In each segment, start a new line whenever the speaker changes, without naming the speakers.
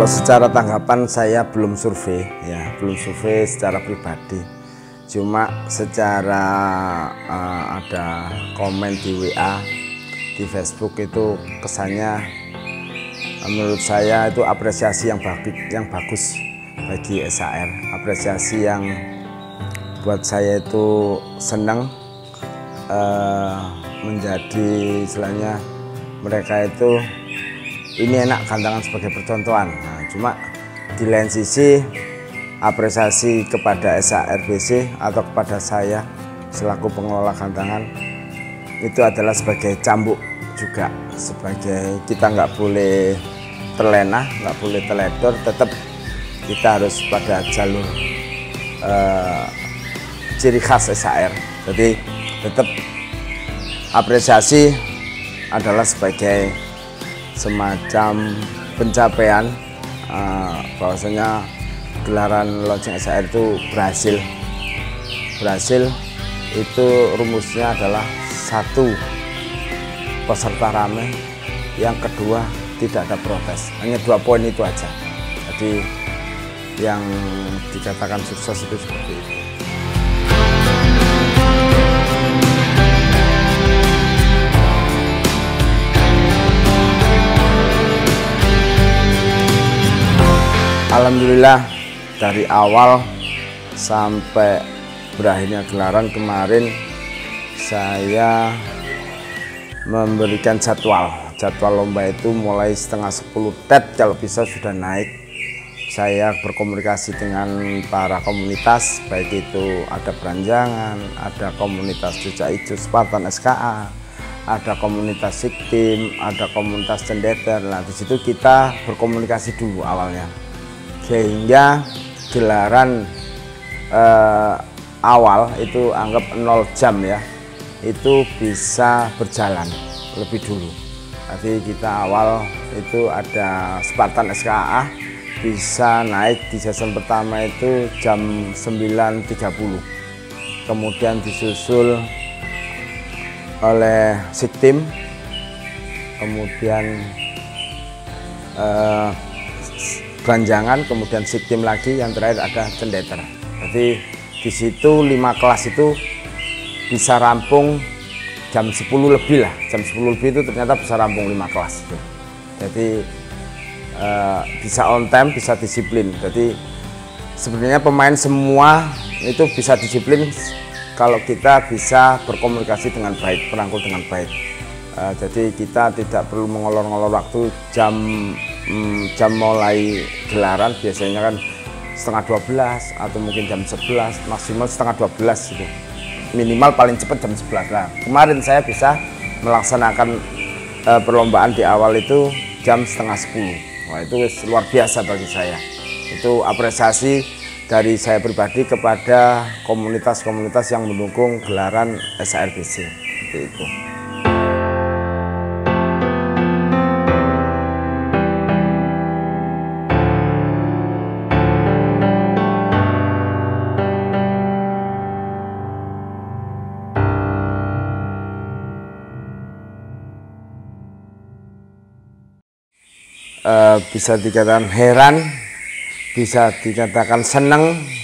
Kalau secara tanggapan saya belum survei, ya belum survei secara pribadi. Cuma secara ada komen di WA, di Facebook itu kesannya menurut saya itu apresiasi yang bagus bagi SHR, apresiasi yang buat saya itu senang menjadi istilahnya mereka itu ini enak gantangan sebagai percontohan. Nah, cuma di lain sisi apresiasi kepada SHRBC atau kepada saya selaku pengelola gantangan itu adalah sebagai cambuk juga, sebagai kita nggak boleh terlena, nggak boleh teledor, tetap kita harus pada jalur ciri khas SHR. Jadi tetap apresiasi adalah sebagai semacam pencapaian bahwasanya gelaran launching SHR itu berhasil. Itu rumusnya adalah satu, peserta ramai, yang kedua tidak ada protes. Hanya 2 poin itu aja. Jadi yang dikatakan sukses itu seperti itu. Alhamdulillah dari awal sampai berakhirnya gelaran kemarin saya memberikan jadwal lomba itu mulai setengah 10 tet, kalau bisa sudah naik. Saya berkomunikasi dengan para komunitas, baik itu ada Beranjangan, ada komunitas Jejak Ijo Spartan SKA, ada komunitas Siktim, ada komunitas Cendeter. Nah, di situ kita berkomunikasi dulu awalnya, sehingga gelaran awal itu anggap 0 jam ya, itu bisa berjalan lebih dulu. Jadi kita awal itu ada Spartan SKA bisa naik di season pertama itu jam 9.30, kemudian disusul oleh Siktim, kemudian Beranjangan, kemudian Siktim lagi, yang terakhir ada Cendeter. Jadi di situ 5 kelas itu bisa rampung jam 10 lebih lah. Jam 10 lebih itu ternyata bisa rampung 5 kelas itu. Jadi bisa on time, bisa disiplin. Jadi sebenarnya pemain semua itu bisa disiplin kalau kita bisa berkomunikasi dengan baik, merangkul dengan baik. Jadi kita tidak perlu mengolor-ngolor waktu jam mulai gelaran biasanya kan setengah 12 atau mungkin jam 11, maksimal setengah 12 gitu. Minimal paling cepat jam 11 lah. Kemarin saya bisa melaksanakan perlombaan di awal itu jam setengah 10. Wah, itu luar biasa bagi saya. Itu apresiasi dari saya pribadi kepada komunitas-komunitas yang mendukung gelaran SHRBC. Seperti itu. Bisa dikatakan heran, bisa dikatakan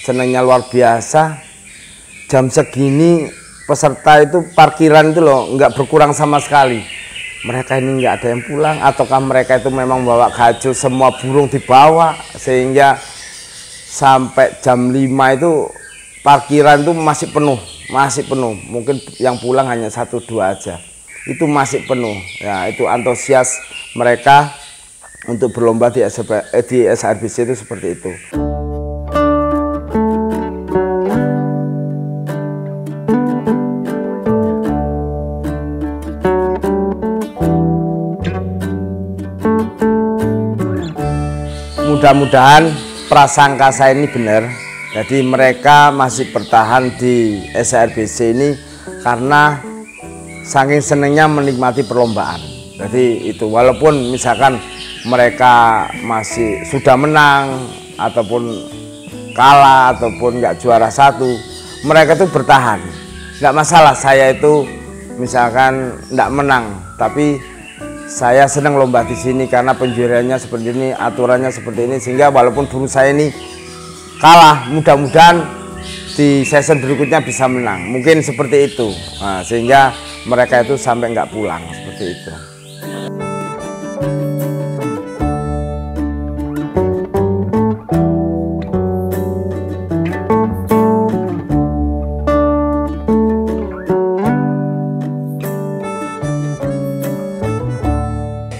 senangnya luar biasa. Jam segini peserta itu parkiran itu loh nggak berkurang sama sekali. Mereka ini nggak ada yang pulang, ataukah mereka itu memang bawa gajul, semua burung dibawa, sehingga sampai jam 5 itu parkiran itu masih penuh. Mungkin yang pulang hanya 1-2 aja, itu masih penuh. Ya, itu antusias mereka untuk berlomba di SHRBC itu seperti itu. Mudah-mudahan prasangka saya ini benar. Jadi mereka masih bertahan di SHRBC ini karena saking senangnya menikmati perlombaan. Jadi itu walaupun misalkan mereka masih sudah menang ataupun kalah ataupun nggak juara 1, mereka tuh bertahan. Nggak masalah saya itu misalkan nggak menang, tapi saya senang lomba di sini karena penjuriannya seperti ini, aturannya seperti ini, sehingga walaupun burung saya ini kalah, mudah-mudahan di season berikutnya bisa menang. Mungkin seperti itu. Nah, sehingga mereka itu sampai nggak pulang seperti itu.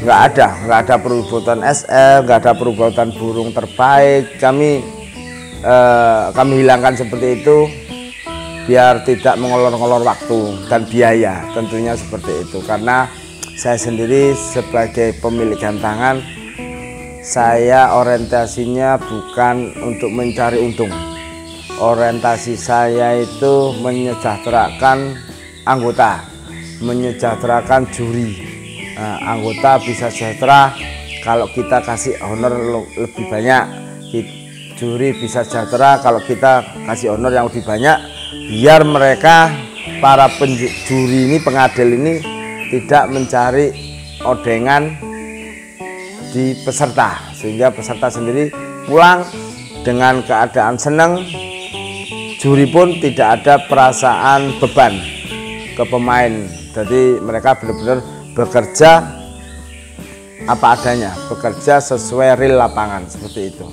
Nggak ada perebutan SL, nggak ada perebutan burung terbaik. Kami hilangkan seperti itu biar tidak mengolor-ngolor waktu dan biaya, tentunya seperti itu. Karena saya sendiri sebagai pemilik gantangan, saya orientasinya bukan untuk mencari untung. Orientasi saya itu menyejahterakan anggota, menyejahterakan juri. Nah, anggota bisa sejahtera kalau kita kasih honor lebih banyak, juri bisa sejahtera kalau kita kasih honor yang lebih banyak, biar mereka para juri ini, pengadil ini tidak mencari odengan di peserta, sehingga peserta sendiri pulang dengan keadaan senang. Juri pun tidak ada perasaan beban ke pemain, jadi mereka benar-benar bekerja apa adanya, bekerja sesuai real lapangan, seperti itu.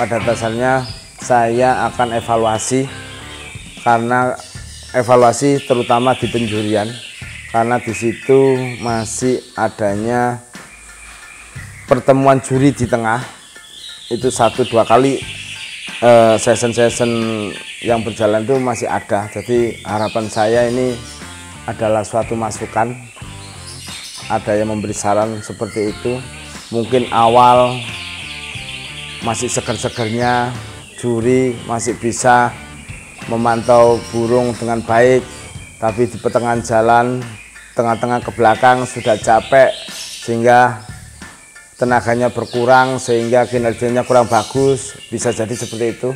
Pada dasarnya saya akan evaluasi, karena evaluasi terutama di penjurian, karena di situ masih adanya pertemuan juri di tengah. Itu 1-2 kali season-season yang berjalan itu masih ada. Jadi harapan saya ini adalah suatu masukan, ada yang memberi saran seperti itu. Mungkin awal masih seger-segernya, juri masih bisa memantau burung dengan baik, tapi di pertengahan jalan, tengah-tengah ke belakang sudah capek, sehingga tenaganya berkurang, sehingga kinerjanya kurang bagus, bisa jadi seperti itu.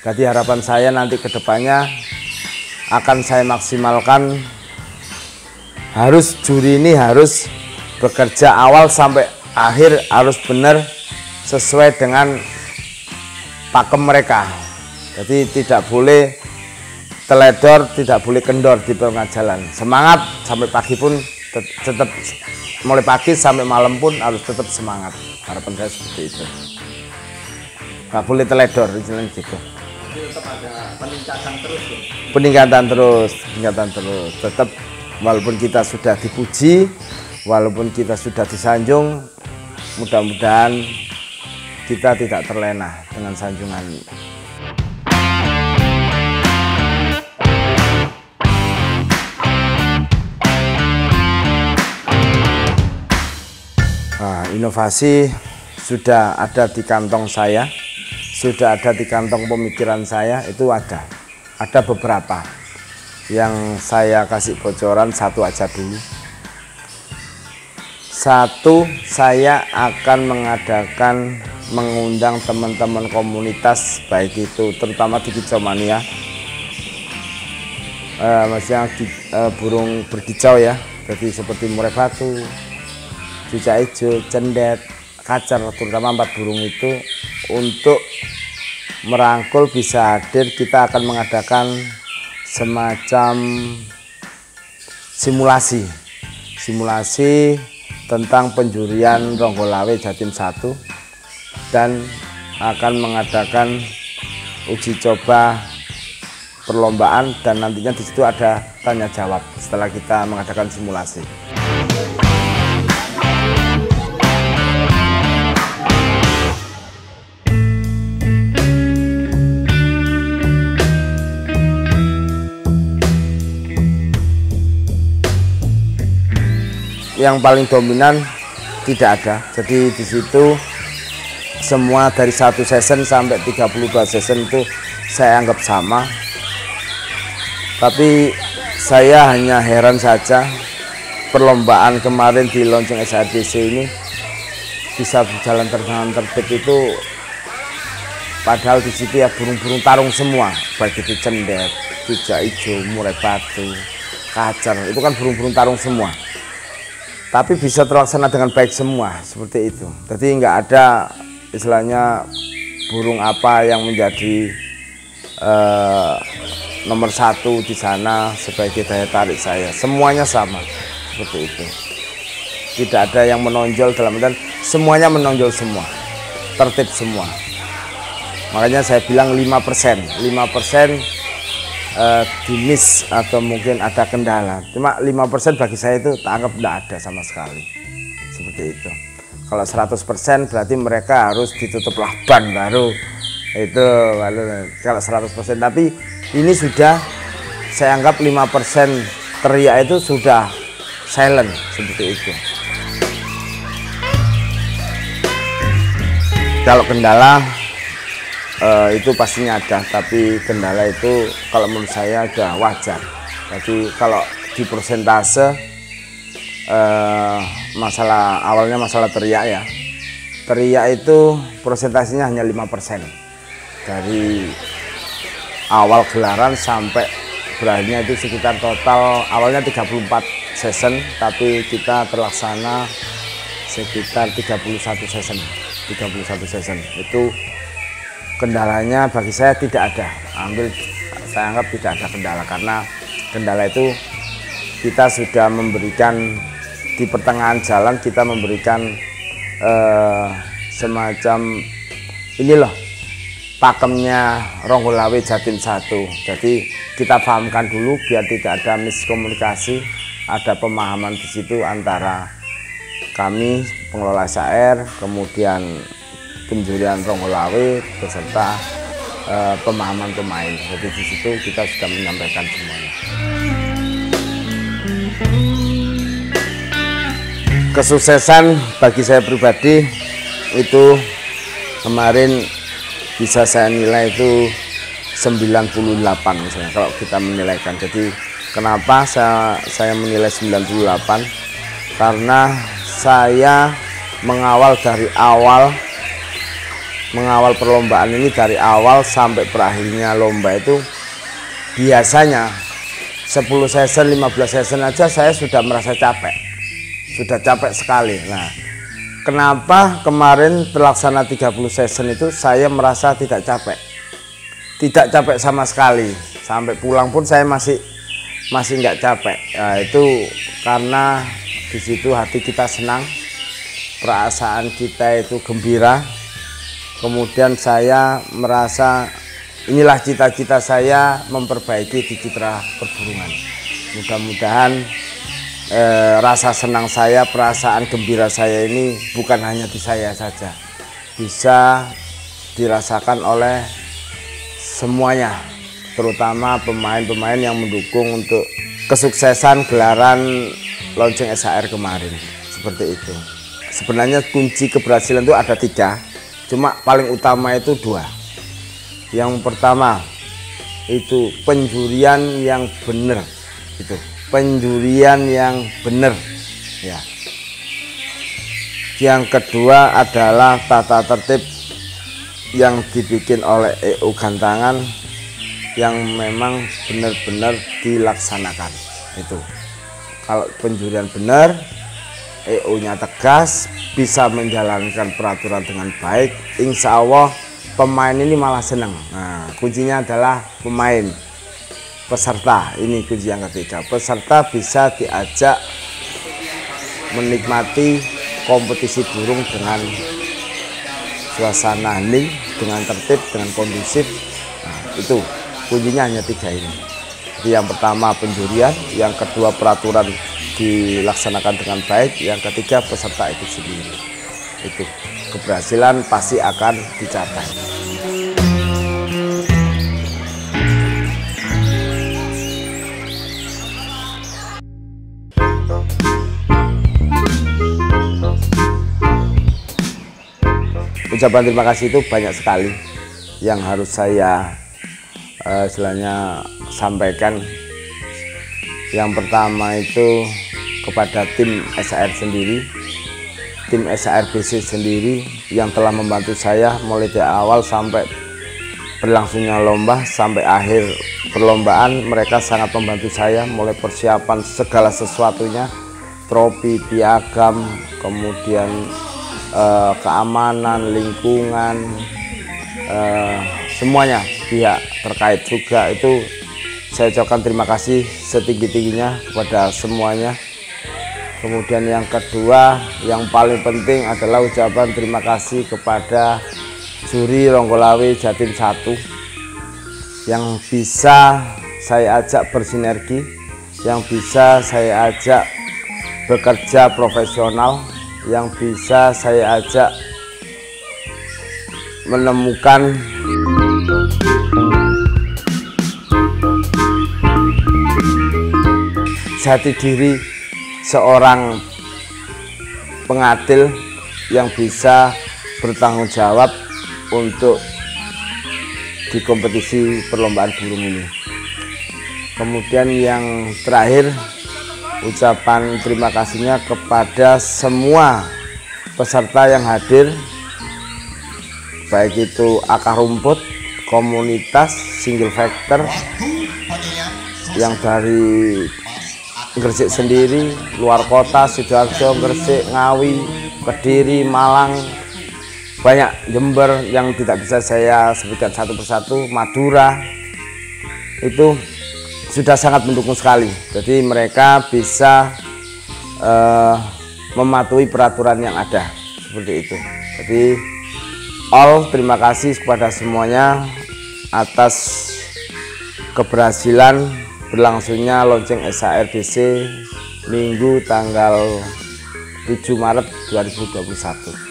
Jadi harapan saya nanti ke depannya akan saya maksimalkan, harus juri ini harus bekerja awal sampai akhir, harus benar sesuai dengan pakem mereka. Jadi tidak boleh teledor, tidak boleh kendor di pertengahan jalan. Semangat sampai pagi pun tetap, mulai pagi sampai malam pun harus tetap semangat. Harapan saya seperti itu. Nggak boleh teledor, istilahnya gitu. Jadi tetap ada peningkatan terus ya? Peningkatan terus. Tetap walaupun kita sudah dipuji, walaupun kita sudah disanjung, mudah-mudahan kita tidak terlena dengan sanjungan. Nah, inovasi sudah ada di kantong saya, sudah ada di kantong pemikiran saya, itu ada beberapa yang saya kasih bocoran, satu aja dulu. Satu, saya akan mengundang teman-teman komunitas, baik itu terutama di Kicau Mania, maksudnya burung berkicau ya, jadi seperti murai batu, cucak hijau, cendet, kacer, terutama 4 burung itu, untuk merangkul bisa hadir. Kita akan mengadakan semacam simulasi tentang penjurian Ronggolawe Jatim 1, dan akan mengadakan uji coba perlombaan, dan nantinya di situ ada tanya jawab setelah kita mengadakan simulasi. Yang paling dominan tidak ada. Jadi di situ semua dari 1 season sampai 32 season itu saya anggap sama. Tapi saya hanya heran saja perlombaan kemarin di Lonceng SADC ini bisa berjalan dengan tertib itu, padahal di situ ya burung-burung tarung semua, baik itu cendet, jujak hijau, murai batu, kacer, itu kan burung-burung tarung semua. Tapi bisa terlaksana dengan baik semua seperti itu. Jadi nggak ada istilahnya burung apa yang menjadi nomor 1 di sana sebagai daya tarik saya. Semuanya sama seperti itu. Tidak ada yang menonjol, dalam artian semuanya menonjol semua, tertib semua. Makanya saya bilang 5% di miss atau mungkin ada kendala. Cuma 5% bagi saya itu tak anggap tidak ada sama sekali. Seperti itu. Kalau 100% berarti mereka harus ditutup ban baru. Itu kalau 100%. Tapi ini sudah saya anggap 5% teriak itu sudah silent seperti itu. Kalau kendala itu pastinya ada, tapi kendala itu kalau menurut saya sudah wajar. Jadi kalau di persentase masalah awalnya masalah teriak ya. Teriak itu persentasenya hanya 5%. Dari awal gelaran sampai berakhirnya itu sekitar total awalnya 34 season, tapi kita terlaksana sekitar 31 season. Itu kendalanya bagi saya tidak ada. Saya anggap tidak ada kendala, karena kendala itu kita sudah memberikan di pertengahan jalan, kita memberikan semacam ini loh, pakemnya Ronggolawe Jatim 1. Jadi kita pahamkan dulu biar tidak ada miskomunikasi, ada pemahaman di situ antara kami pengelola SAR, kemudian penjurian Ronggolawe beserta pemahaman pemain. Jadi di situ kita sudah menyampaikan semuanya. Kesuksesan bagi saya pribadi itu kemarin bisa saya nilai itu 98 misalnya kalau kita menilaikan. Jadi kenapa saya menilai 98? Karena saya mengawal perlombaan ini dari awal sampai berakhirnya lomba itu biasanya 10 season, 15 season aja saya sudah merasa capek. Sudah capek sekali. Nah, kenapa kemarin terlaksana 30 season itu saya merasa tidak capek? Tidak capek sama sekali. Sampai pulang pun saya masih nggak capek. Nah, itu karena di situ hati kita senang, perasaan kita itu gembira. Kemudian saya merasa inilah cita-cita saya memperbaiki di citra perburungan. Mudah-mudahan rasa senang saya, perasaan gembira saya ini bukan hanya di saya saja, bisa dirasakan oleh semuanya, terutama pemain-pemain yang mendukung untuk kesuksesan gelaran Lonceng SAR kemarin. Seperti itu. Sebenarnya kunci keberhasilan itu ada 3, cuma paling utama itu 2. Yang pertama itu penjurian yang benar, itu penjurian yang benar ya. Yang kedua adalah tata tertib yang dibikin oleh EU Gantangan yang memang benar-benar dilaksanakan. Itu kalau penjurian benar, EU-nya tegas, bisa menjalankan peraturan dengan baik, insya Allah pemain ini malah senang. Nah, kuncinya adalah pemain, peserta. Ini kunci yang ketiga. Peserta bisa diajak menikmati kompetisi burung dengan suasana hening, dengan tertib, dengan kondusif. Nah, itu kuncinya hanya 3 ini. Jadi yang pertama penjurian, yang kedua peraturan dilaksanakan dengan baik, yang ketiga peserta itu sendiri. Itu keberhasilan pasti akan dicapai. ucapan terima kasih itu banyak sekali yang harus saya istilahnya sampaikan. Yang pertama itu kepada tim SAR sendiri, tim SARBC sendiri yang telah membantu saya mulai dari awal sampai berlangsungnya lomba sampai akhir perlombaan. Mereka sangat membantu saya mulai persiapan segala sesuatunya, trofi, piagam, kemudian keamanan, lingkungan, semuanya pihak terkait juga itu saya ucapkan terima kasih setinggi-tingginya kepada semuanya. Kemudian yang kedua, yang paling penting adalah ucapan terima kasih kepada juri Ronggolawe Jatim 1 yang bisa saya ajak bersinergi, yang bisa saya ajak bekerja profesional, yang bisa saya ajak menemukan jati diri seorang pengadil yang bisa bertanggung jawab untuk di kompetisi perlombaan burung ini. Kemudian yang terakhir, ucapan terima kasihnya kepada semua peserta yang hadir, baik itu akar rumput, komunitas, single factor, yang dari Gresik sendiri, luar kota, Sidoarjo, Gresik, Ngawi, Kediri, Malang, banyak, Jember yang tidak bisa saya sebutkan satu persatu, Madura, itu sudah sangat mendukung sekali. Jadi mereka bisa mematuhi peraturan yang ada, seperti itu. Jadi terima kasih kepada semuanya atas keberhasilan berlangsungnya launching SARBC Minggu tanggal 7 Maret 2021.